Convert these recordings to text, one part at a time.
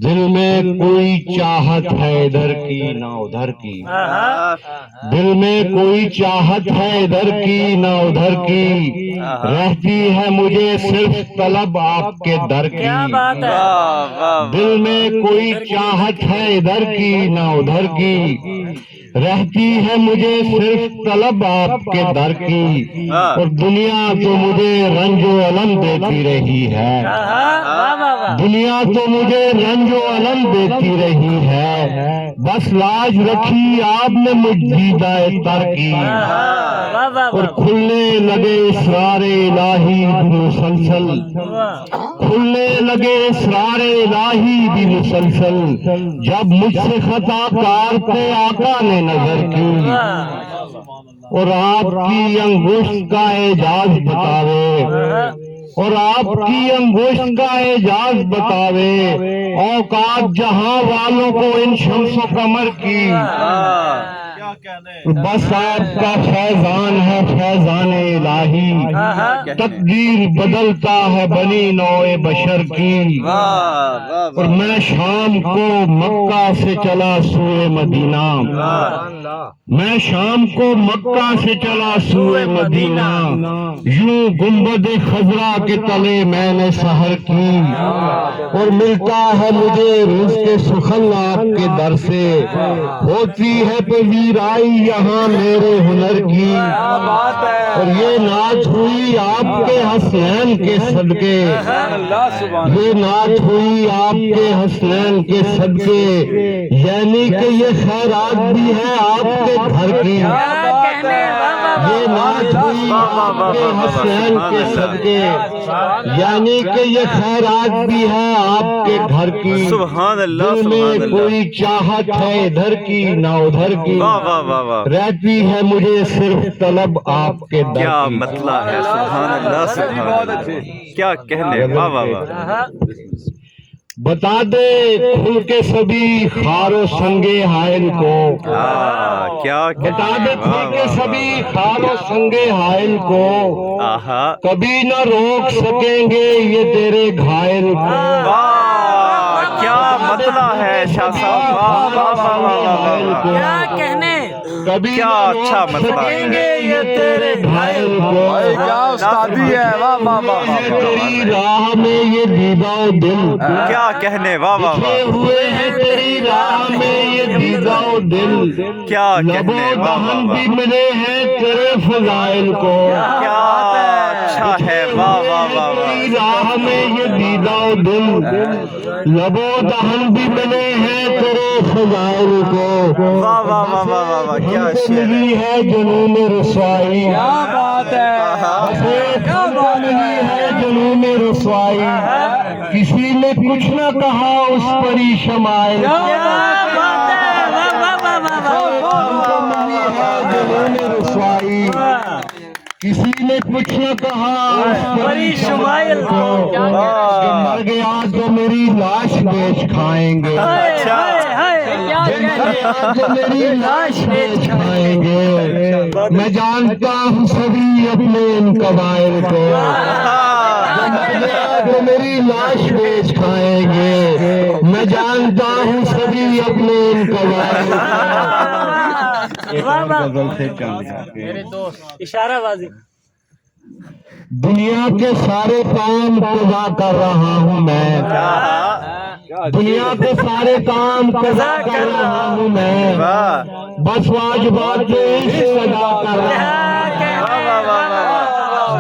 دل میں کوئی چاہت ہے ادھر کی نہ ادھر کی، دل میں کوئی چاہت ہے ادھر کی نہ ادھر کی، رہتی ہے مجھے صرف طلب آپ کے در کی۔ دل میں کوئی چاہت ہے ادھر کی نہ ادھر کی، رہتی ہے مجھے صرف طلب آپ کے در کی، اور دنیا تو مجھے رنج و الم دیتی رہی ہے، دنیا تو مجھے رنج و الم دیتی رہی ہے، بس لاج رکھی آپ نے مجھ دیدہ تر کی، اور کھلنے لگے اسرار الہی بھی مسلسل، کھلنے لگے اسرار الہی بھی مسلسل، جب مجھ سے خطا کار پہ آقا نے نظر کی، اور آپ کی انگشت کا اعجاز بتاوے، اور آپ کی انگشت کا اعجاز بتاوے، اوقات جہاں والوں کو ان شمس و قمر کی، بس آپ کا فیضان ہے فیضان الہی، تقدیر بدلتا ہے بنی نوع بشر کی، اور میں شام کو مکہ سے چلا سوئے مدینہ، میں شام کو مکہ سے چلا سوئے مدینہ، یوں گنبد خضرا کے تلے میں نے سحر کی، اور ملتا ہے مجھے رزق سخن آپ کے در سے، ہوتی ہے پذیرائی یہاں میرے ہنر کی، اور یہ نعت ہوئی آپ کے حسنین کے صدقے، یہ نعت ہوئی آپ کے حسنین کے صدقے، یعنی کہ یہ خیرات بھی ہے آپ کے گھر کی، یہ نعت ہوئی آپ کے حسنین کے صدقے، یعنی کہ یہ خیرات بھی ہے آپ کے گھر کی، دل میں کوئی چاہت ہے ادھر کی نہ ادھر کی، رہتی ہے مجھے صرف طلب آپ کے در کی۔ کیا مطلب ہے، سبحان اللہ سبحان اللہ، کیا کہنے، واہ واہ واہ۔ بتا دے کھل کے سبھی خار و سنگے حائل کو، کیا بتا دے کھل کے سبھی خار و سنگے حائل کو، کبھی نہ روک سکیں گے یہ تیرے گھائل کو۔ کیا مطلب ہے شاہ صاحب، واہ واہ واہ، کیا کہنے، کبھی کیا اچھا مطلب ہے، یہ تیرے گھائل کو، کیا استادی ہے، واہ واہ واہ۔ تیری راہ میں یہ دیدہ و دل، کیا کہنے، واہ واہ بچھے واہ، ہوئے ہیں تیری راہ میں یہ دیدہ و دل، کیا لب و کہنے، واہ واہ دہن بھی واہ، ملے ہیں تیرے فضائل کو، کیا اچھا ہے، واہ واہ واہ واہ۔ تیری راہ میں یہ دیدہ و دل، لب و دہن بھی ملے ہیں تیرے فضائل کو، واہ واہ واہ واہ واہ، کیا ہم کو شعر ہے، ملی ہے جنون رسوائی، کیا بات ہے، کیا بات ہے جنون رسوائی، کسی نے کچھ نہ کہا اس پری شمائل کو، جنون رسوائی، کسی نے کچھ نہ کہا اس پری شمائل کو، جو مر گیا تو میری لاش بیچ کھائیں گے، جو میری لاش بیچ کھائیں گے، میں جانتا ہوں سبھی اپنے ان قبائل کو، جو میری لاش بیچ کھائیں گے، میں جانتا ہوں سبھی اپنے ان قبائل کو۔ اشارہ بازی، دنیا کے سارے کام قضا کر رہا ہوں میں، دنیا کے سارے کام قضا کر رہا ہوں میں، بس واجبات عشق ادا کر رہا ہوں،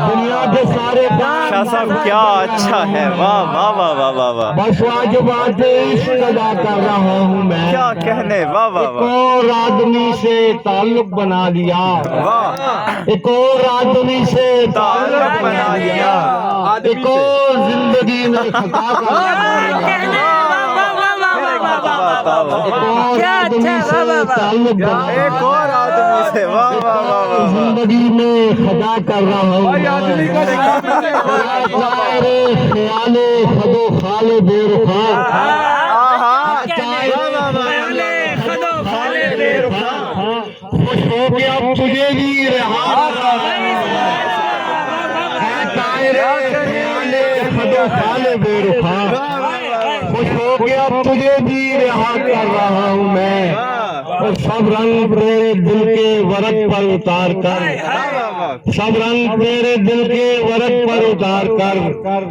دنیا کے سارے شاہ کام صاحب کیا اچھا ہے، واہ واہ واہ واہ واہ واہ، بس واجبات عشق ادا کر رہا ہوں میں، کیا کہنے، واہ واہ ایک واہ، اور آدمی سے تعلق بنا لیا، ایک اور آدمی سے تعلق بنا لیا، ایک اور زندگی میں خطا کر لیا، ایک اور آدمی سے، واہ واہ واہ واہ، زندگی میں خطا کر رہا ہوں، خیال خد و خال بے رخا، خوش ہو کے اب تجھے بھی رہا، خیال خد و خال بے رخا، تجھے بھی رہا کر رہا ہوں میں، اور سب رنگ تیرے دل کے ورق پر اتار کر، سب رنگ تیرے دل کے ورق پر اتار کر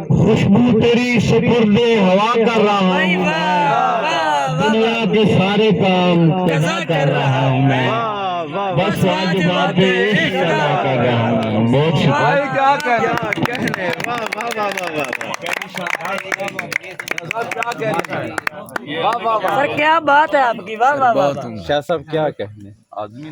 خوشبو تیری سپرد ہوا کر رہا ہوں میں، دنیا کے سارے کام قضا کر رہا ہوں میں، بس آج باتیں عشق ادا کر رہا ہوں۔ بہت شکریہ۔ بھائی کیا کہنے سر کیا بات ہے آپ کی، واہ واہ واہ۔ شاہ صاحب کیا کہنے آدمی نے